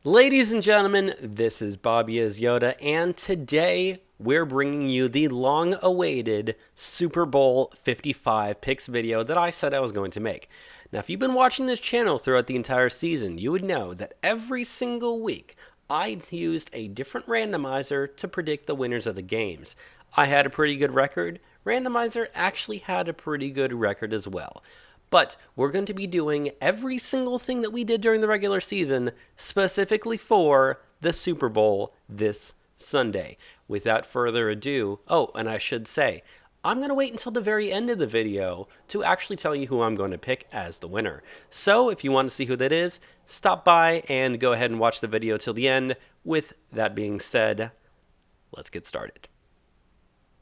Ladies and gentlemen, this is Bobby as Yoda, and today we're bringing you the long-awaited Super Bowl 55 picks video that I said I was going to make. Now, if you've been watching this channel throughout the entire season, you would know that every single week I used a different randomizer to predict the winners of the games. I had a pretty good record. Randomizer actually had a pretty good record as well. But we're going to be doing every single thing that we did during the regular season specifically for the Super Bowl this Sunday. Without further ado, and I should say, I'm going to wait until the very end of the video to actually tell you who I'm going to pick as the winner. So if you want to see who that is, stop by and go ahead and watch the video till the end. With that being said, let's get started.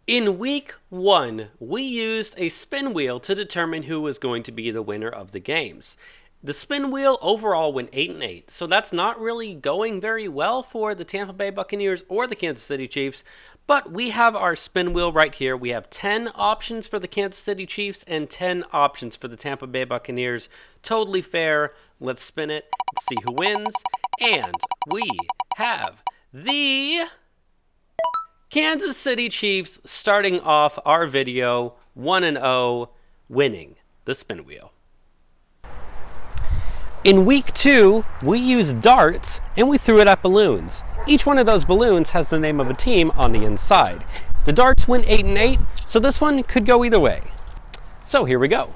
In week 1, we used a spin wheel to determine who was going to be the winner of the games. The spin wheel overall went 8-8, so that's not really going very well for the Tampa Bay Buccaneers or the Kansas City Chiefs, but we have our spin wheel right here. We have 10 options for the Kansas City Chiefs and 10 options for the Tampa Bay Buccaneers. Totally fair. Let's spin it, see who wins, and we have the Kansas City Chiefs starting off our video 1-0, winning the spin wheel. In week 2, we used darts and we threw it at balloons. Each one of those balloons has the name of a team on the inside. The darts went 8-8, so this one could go either way. So here we go.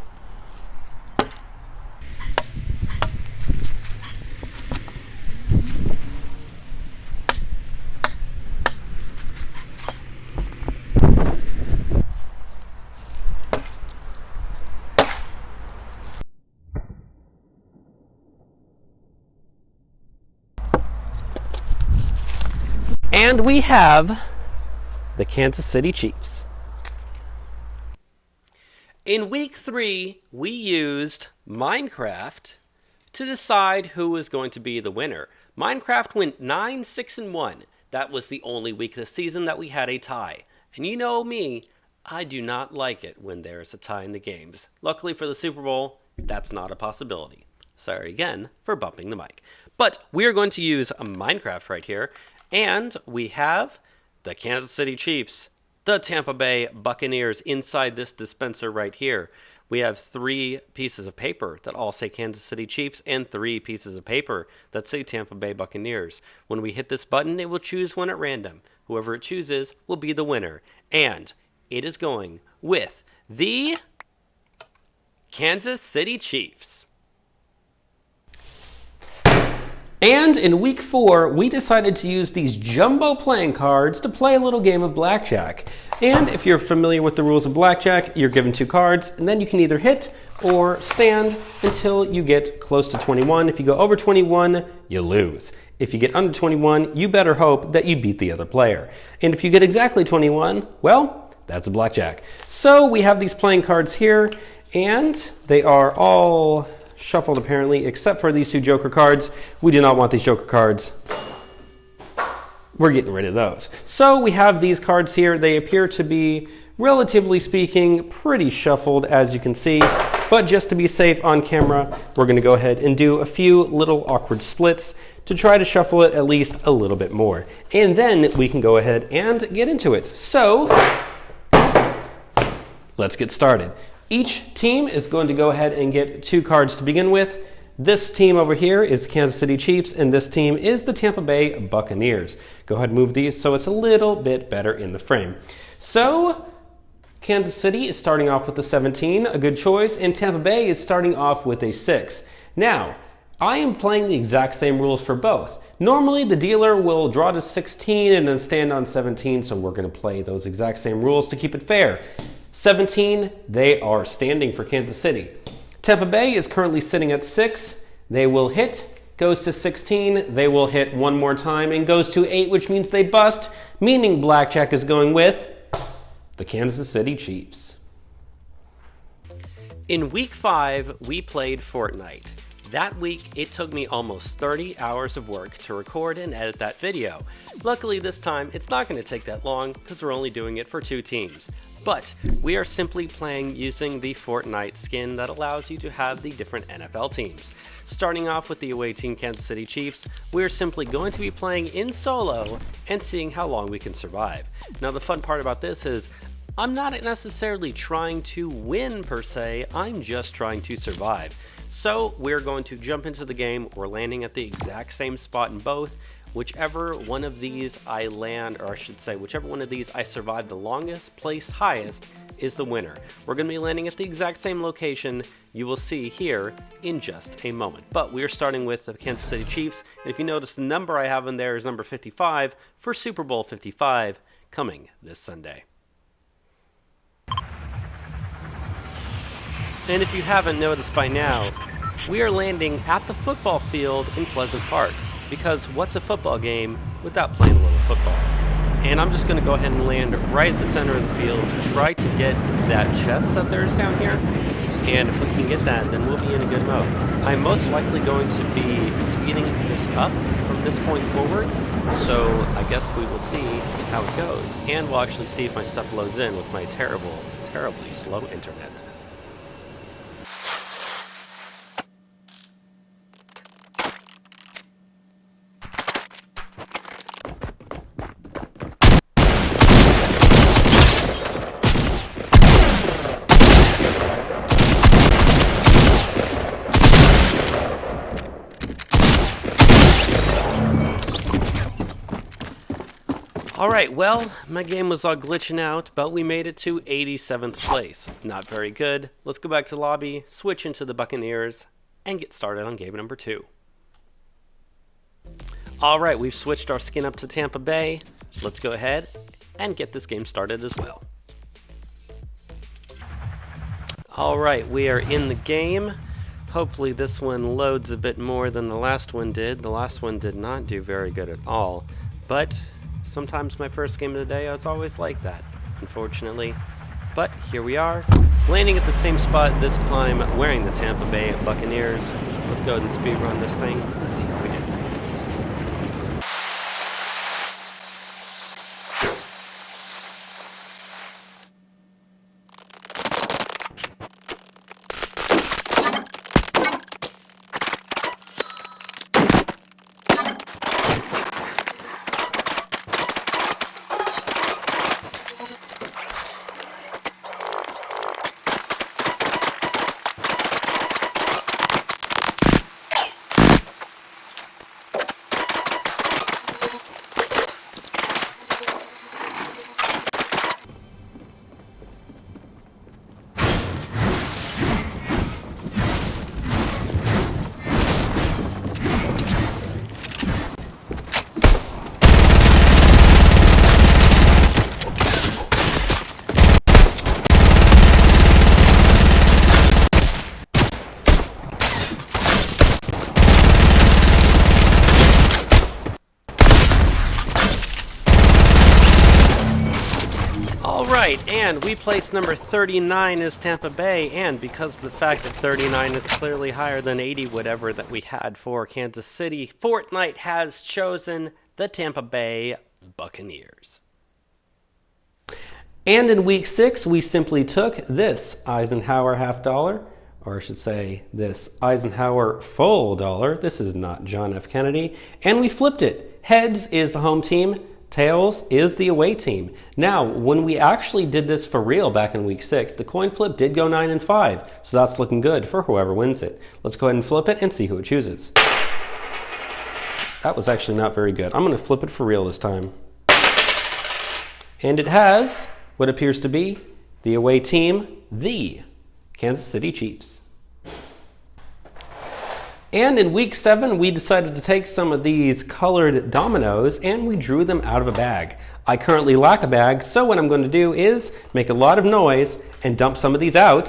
And we have the Kansas City Chiefs. In week 3, we used Minecraft to decide who was going to be the winner. Minecraft went 9-6-1. That was the only week this season that we had a tie. And you know me, I do not like it when there's a tie in the games. Luckily for the Super Bowl, that's not a possibility. Sorry again for bumping the mic. But we're going to use a Minecraft right here. And we have the Kansas City Chiefs, the Tampa Bay Buccaneers inside this dispenser right here. We have 3 pieces of paper that all say Kansas City Chiefs and 3 pieces of paper that say Tampa Bay Buccaneers. When we hit this button, it will choose one at random. Whoever it chooses will be the winner. And it is going with the Kansas City Chiefs. And in week 4, we decided to use these jumbo playing cards to play a little game of blackjack. And if you're familiar with the rules of blackjack, you're given 2 cards, and then you can either hit or stand until you get close to 21. If you go over 21, you lose. If you get under 21, you better hope that you beat the other player. And if you get exactly 21, well, that's a blackjack. So we have these playing cards here, and they are all shuffled apparently, except for these 2 Joker cards. We do not want these Joker cards. We're getting rid of those. So we have these cards here. They appear to be, relatively speaking, pretty shuffled, as you can see. But just to be safe on camera, we're going to go ahead and do a few little awkward splits to try to shuffle it at least a little bit more. And then we can go ahead and get into it. So let's get started. Each team is going to go ahead and get 2 cards to begin with. This team over here is the Kansas City Chiefs, and this team is the Tampa Bay Buccaneers. Go ahead and move these so it's a little bit better in the frame. So, Kansas City is starting off with the 17, a good choice, and Tampa Bay is starting off with a 6. Now, I am playing the exact same rules for both. Normally, the dealer will draw to 16 and then stand on 17, so we're going to play those exact same rules to keep it fair. 17, they are standing for Kansas City. Tampa Bay is currently sitting at 6. They will hit, goes to 16. They will hit one more time and goes to 8, which means they bust, meaning blackjack is going with the Kansas City Chiefs. In week 5, we played Fortnite. That week, it took me almost 30 hours of work to record and edit that video. Luckily this time, it's not going to take that long because we're only doing it for 2 teams. But we are simply playing using the Fortnite skin that allows you to have the different NFL teams. Starting off with the away team Kansas City Chiefs, we're simply going to be playing in solo and seeing how long we can survive. Now the fun part about this is I'm not necessarily trying to win per se, I'm just trying to survive. So we're going to jump into the game. We're landing at the exact same spot in both. Whichever one of these I land, or I should say, whichever one of these I survive the longest, place highest, is the winner. We're going to be landing at the exact same location you will see here in just a moment. But we're starting with the Kansas City Chiefs, and if you notice the number I have in there is number 55 for Super Bowl 55 coming this Sunday. And if you haven't noticed by now, we are landing at the football field in Pleasant Park. Because what's a football game without playing a little football? And I'm just going to go ahead and land right at the center of the field, try to get that chest that there is down here. And if we can get that, then we'll be in a good mode. I'm most likely going to be speeding this up from this point forward. So I guess we will see how it goes. And we'll actually see if my stuff loads in with my terribly slow internet. Alright, well, my game was all glitching out, but we made it to 87th place. Not very good. Let's go back to lobby, switch into the Buccaneers, and get started on game number 2. Alright, we've switched our skin up to Tampa Bay. Let's go ahead and get this game started as well. Alright, we are in the game. Hopefully this one loads a bit more than the last one did. The last one did not do very good at all, but sometimes my first game of the day is always like that, unfortunately. But here we are, landing at the same spot, this time wearing the Tampa Bay Buccaneers. Let's go ahead and speed run this thing. Let's see how we do. Alright, and we placed number 39 as Tampa Bay, and because of the fact that 39 is clearly higher than 80, whatever that we had for Kansas City, Fortnite has chosen the Tampa Bay Buccaneers. And in week 6, we simply took this Eisenhower half dollar, or I should say this Eisenhower full dollar. This is not John F. Kennedy. And we flipped it. Heads is the home team. Tails is the away team. Now, when we actually did this for real back in week 6, the coin flip did go 9 and 5. So that's looking good for whoever wins it. Let's go ahead and flip it and see who it chooses. That was actually not very good. I'm going to flip it for real this time. And it has what appears to be the away team, the Kansas City Chiefs. And in week 7, we decided to take some of these colored dominoes and we drew them out of a bag. I currently lack a bag, so what I'm going to do is make a lot of noise and dump some of these out.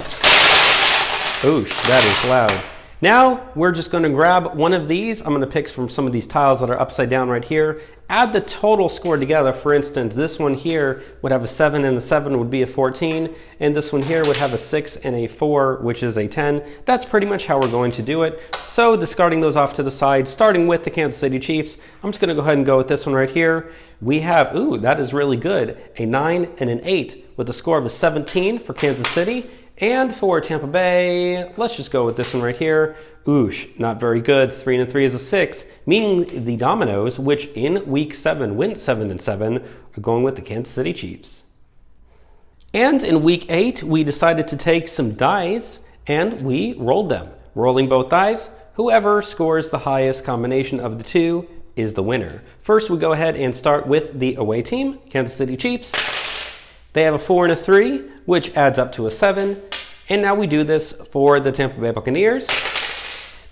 Oosh, that is loud. Now, we're just going to grab one of these. I'm going to pick from some of these tiles that are upside down right here. Add the total score together. For instance, this one here would have a 7 and a 7 would be a 14. And this one here would have a 6 and a 4, which is a 10. That's pretty much how we're going to do it. So discarding those off to the side, starting with the Kansas City Chiefs, I'm just going to go ahead and go with this one right here. We have, ooh, that is really good, a 9 and an 8 with a score of a 17 for Kansas City. And for Tampa Bay, let's just go with this one right here. Oosh, not very good. 3 and 3 is a 6, meaning the Dominoes, which in week 7 went 7 and 7, are going with the Kansas City Chiefs. And in week 8, we decided to take some dice and we rolled them. Rolling both dice, whoever scores the highest combination of the two is the winner. First, we go ahead and start with the away team, Kansas City Chiefs. They have a 4 and a 3, which adds up to a 7. And now we do this for the Tampa Bay Buccaneers.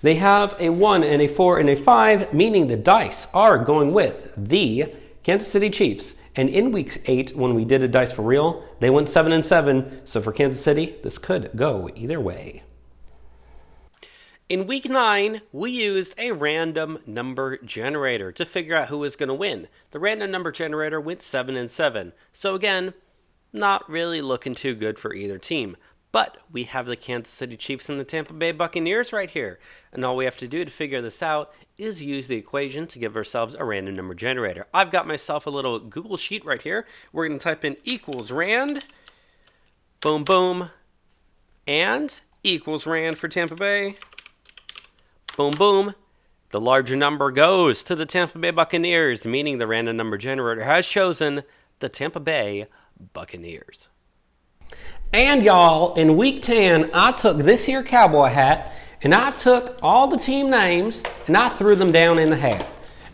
They have a 1 and a 4 and a 5, meaning the dice are going with the Kansas City Chiefs. And in week 8, when we did a dice for real, they went 7 and 7. So for Kansas City, this could go either way. In week 9, we used a random number generator to figure out who was going to win. The random number generator went 7 and 7. So again, not really looking too good for either team. But we have the Kansas City Chiefs and the Tampa Bay Buccaneers right here. And all we have to do to figure this out is use the equation to give ourselves a random number generator. I've got myself a little Google sheet right here. We're going to type in equals rand, boom, boom, and equals rand for Tampa Bay. Boom, boom. The larger number goes to the Tampa Bay Buccaneers, meaning the random number generator has chosen the Tampa Bay Buccaneers. And y'all, in week 10, I took this here cowboy hat and I took all the team names and I threw them down in the hat.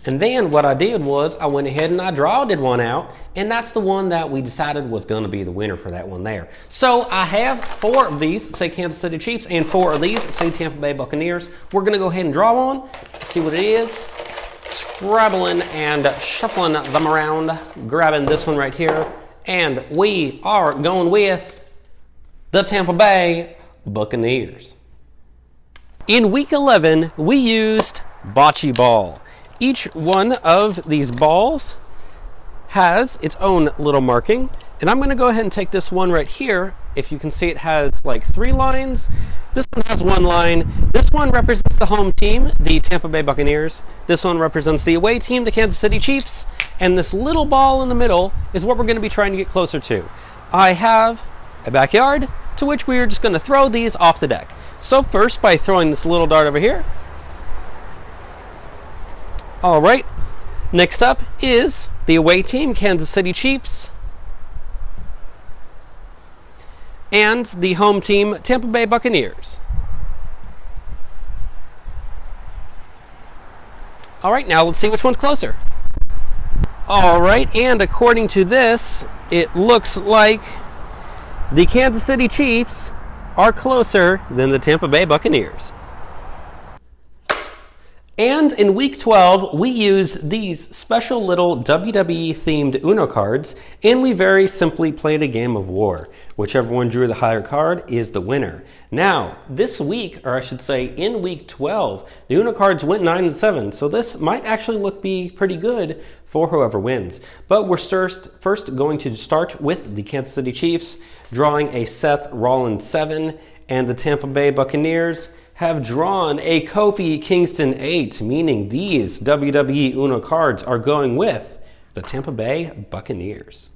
And then what I did was I went ahead and I drawed one out, and that's the one that we decided was going to be the winner for that one there. So I have 4 of these that say Kansas City Chiefs and 4 of these that say Tampa Bay Buccaneers. We're going to go ahead and draw one, see what it is. Scrabbling and shuffling them around, grabbing this one right here. And we are going with the Tampa Bay Buccaneers. In week 11, we used bocce ball. Each one of these balls has its own little marking, and I'm going to go ahead and take this one right here. If you can see, it has like 3 lines. This one has 1 line. This one represents the home team, the Tampa Bay Buccaneers. This one represents the away team, the Kansas City Chiefs. And this little ball in the middle is what we're going to be trying to get closer to. I have a backyard to which we are just going to throw these off the deck. So first, by throwing this little dart over here. All right, next up is the away team, Kansas City Chiefs, and the home team, Tampa Bay Buccaneers. All right, now let's see which one's closer. All right, and according to this, it looks like the Kansas City Chiefs are closer than the Tampa Bay Buccaneers. And in week 12, we use these special little WWE-themed Uno cards, and we very simply played a game of war. Whichever one drew the higher card is the winner. Now, this week, or I should say in week 12, the Uno cards went 9 and 7, so this might actually be pretty good for whoever wins. But we're first going to start with the Kansas City Chiefs, drawing a Seth Rollins 7, and the Tampa Bay Buccaneers have drawn a Kofi Kingston 8, meaning these WWE Uno cards are going with the Tampa Bay Buccaneers.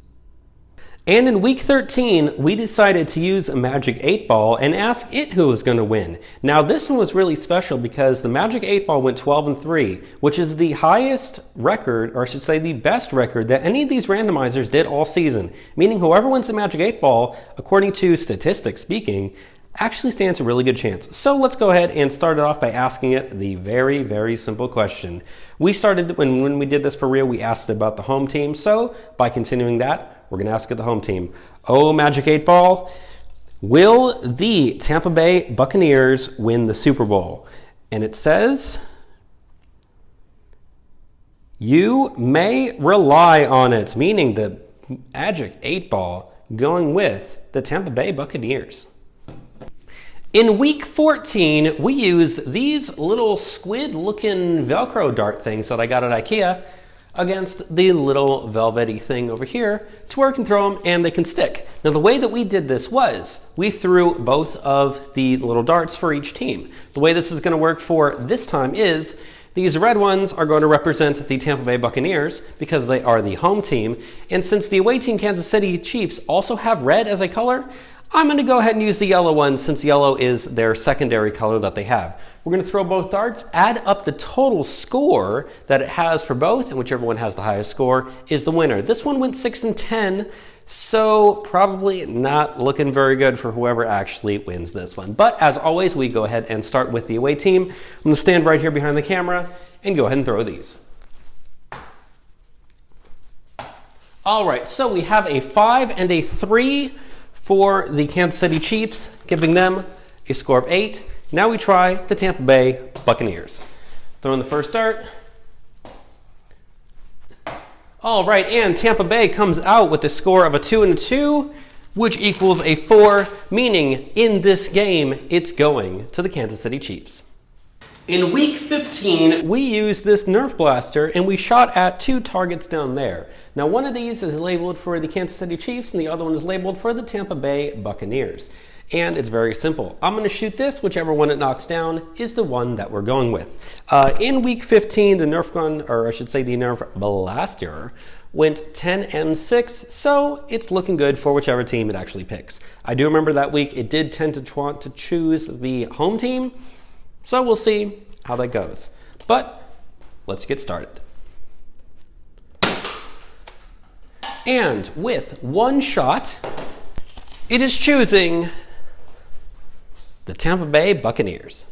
And in week 13, we decided to use a Magic 8 Ball and ask it who was going to win. Now, this one was really special because the Magic 8 Ball went 12 and 3, which is the highest record, or I should say the best record, that any of these randomizers did all season. Meaning whoever wins the Magic 8 Ball, according to statistics speaking, actually stands a really good chance. So let's go ahead and start it off by asking it the very, very simple question. We started, when we did this for real, we asked about the home team. So by continuing that, we're going to ask it the home team. Oh, Magic 8 Ball, will the Tampa Bay Buccaneers win the Super Bowl? And it says, you may rely on it, meaning the Magic 8 Ball going with the Tampa Bay Buccaneers. In week 14, we use these little squid-looking Velcro dart things that I got at IKEA against the little velvety thing over here to where I can throw them and they can stick. Now, the way that we did this was we threw both of the little darts for each team. The way this is going to work for this time is these red ones are going to represent the Tampa Bay Buccaneers because they are the home team. And since the away team, Kansas City Chiefs, also have red as a color, I'm going to go ahead and use the yellow one since yellow is their secondary color that they have. We're going to throw both darts, add up the total score that it has for both, and whichever one has the highest score is the winner. This one went 6 and 10, so probably not looking very good for whoever actually wins this one. But as always, we go ahead and start with the away team. I'm going to stand right here behind the camera and go ahead and throw these. All right, so we have a 5 and a 3 for the Kansas City Chiefs, giving them a score of 8. Now we try the Tampa Bay Buccaneers. Throwing the first dart. All right, and Tampa Bay comes out with a score of a 2 and a 2, which equals a 4, meaning in this game, it's going to the Kansas City Chiefs. In week 15, we used this Nerf blaster and we shot at 2 targets down there. Now, one of these is labeled for the Kansas City Chiefs and the other one is labeled for the Tampa Bay Buccaneers. And it's very simple. I'm going to shoot this, whichever one it knocks down is the one that we're going with. In week 15, the Nerf gun, or I should say the Nerf blaster, went 10 and 6, so it's looking good for whichever team it actually picks. I do remember that week it did tend to want to choose the home team, so we'll see how that goes. But let's get started. And with one shot, it is choosing the Tampa Bay Buccaneers.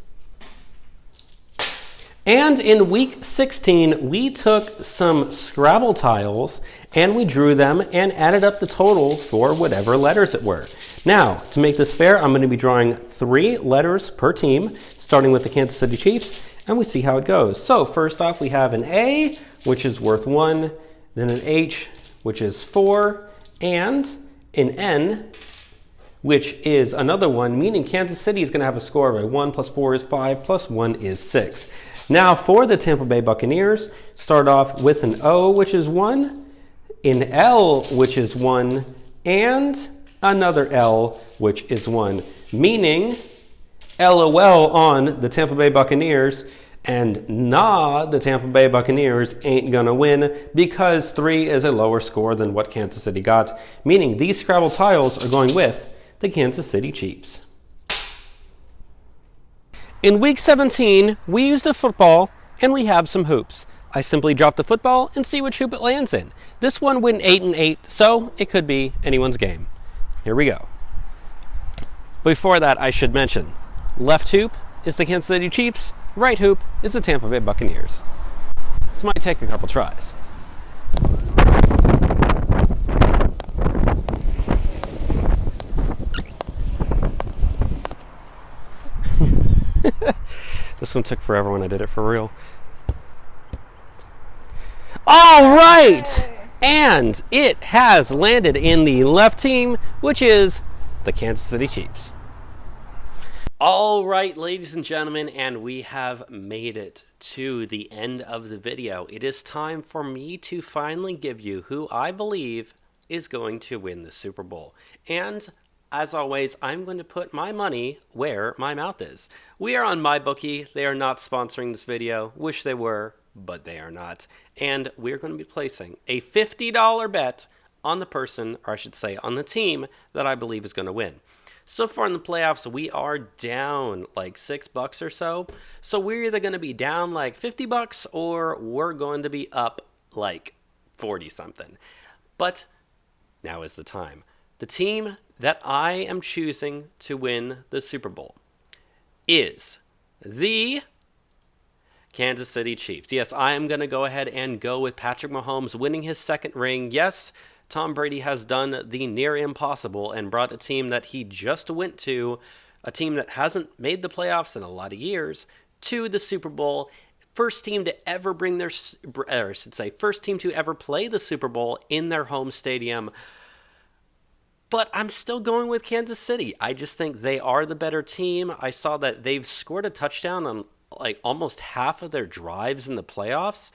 And in week 16, we took some Scrabble tiles and we drew them and added up the total for whatever letters it were. Now, to make this fair, I'm going to be drawing 3 letters per team, starting with the Kansas City Chiefs, and we see how it goes. So first off, we have an A, which is worth 1, then an H, which is 4, and an N, which is another 1, meaning Kansas City is going to have a score of a 1 plus 4 is 5 plus 1 is 6. Now for the Tampa Bay Buccaneers, start off with an O, which is 1, an L, which is 1, and another L, which is 1, meaning LOL on the Tampa Bay Buccaneers, and nah, the Tampa Bay Buccaneers ain't gonna win because 3 is a lower score than what Kansas City got, meaning these Scrabble tiles are going with the Kansas City Chiefs. In week 17, we used a football and we have some hoops. I simply drop the football and see which hoop it lands in. This one went 8 and 8, so it could be anyone's game. Here we go. Before that, I should mention, left hoop is the Kansas City Chiefs, right hoop is the Tampa Bay Buccaneers. This might take a couple tries. This one took forever when I did it for real. All right! And it has landed in the left team, which is the Kansas City Chiefs. All right, ladies and gentlemen, and we have made it to the end of the video. It is time for me to finally give you who I believe is going to win the Super Bowl. And as always, I'm going to put my money where my mouth is. We are on MyBookie. They are not sponsoring this video. Wish they were, but they are not. And we're going to be placing a $50 bet on the person, or I should say on the team, that I believe is going to win. So far in the playoffs, we are down like $6 or so. So we're either going to be down like $50 or we're going to be up like 40 something. But now is the time. The team that I am choosing to win the Super Bowl is the Kansas City Chiefs. Yes, I am going to go ahead and go with Patrick Mahomes winning his second ring. Yes, Tom Brady has done the near impossible and brought a team that he just went to, a team that hasn't made the playoffs in a lot of years, to the Super Bowl. First team to ever bring their, or I should say, first team to ever play the Super Bowl in their home stadium. But I'm still going with Kansas City. I just think they are the better team. I saw that they've scored a touchdown on like almost half of their drives in the playoffs.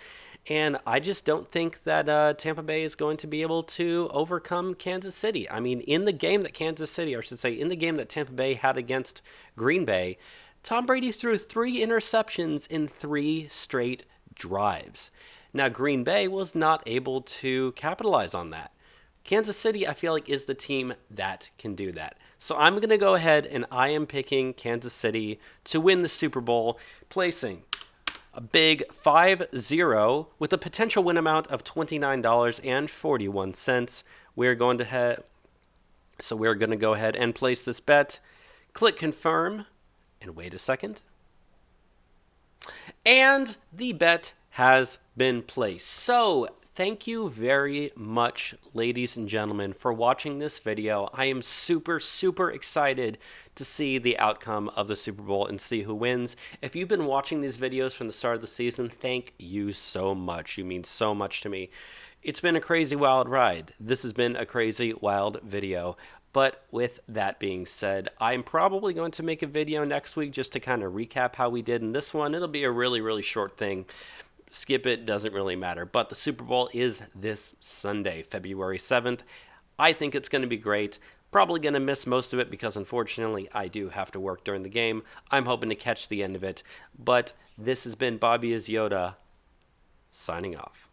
And I just don't think that Tampa Bay is going to be able to overcome Kansas City. I mean, in the game that Kansas City, or I should say, in the game that Tampa Bay had against Green Bay, Tom Brady threw 3 interceptions in 3 straight drives. Now, Green Bay was not able to capitalize on that. Kansas City, I feel like, is the team that can do that. So I'm going to go ahead and I am picking Kansas City to win the Super Bowl, placing a big 5-0 with a potential win amount of $29.41. We're going to we're going to go ahead and place this bet. Click confirm and wait a second. And the bet has been placed. So thank you very much, ladies and gentlemen, for watching this video. I am super, super excited to see the outcome of the Super Bowl and see who wins. If you've been watching these videos from the start of the season, thank you so much. You mean so much to me. It's been a crazy, wild ride. This has been a crazy, wild video. But with that being said, I'm probably going to make a video next week just to kind of recap how we did in this one. It'll be a really, really short thing. Skip it, doesn't really matter. But the Super Bowl is this Sunday, February 7th. I think it's going to be great. Probably going to miss most of it because, unfortunately, I do have to work during the game. I'm hoping to catch the end of it. But this has been Bobby is Yoda, signing off.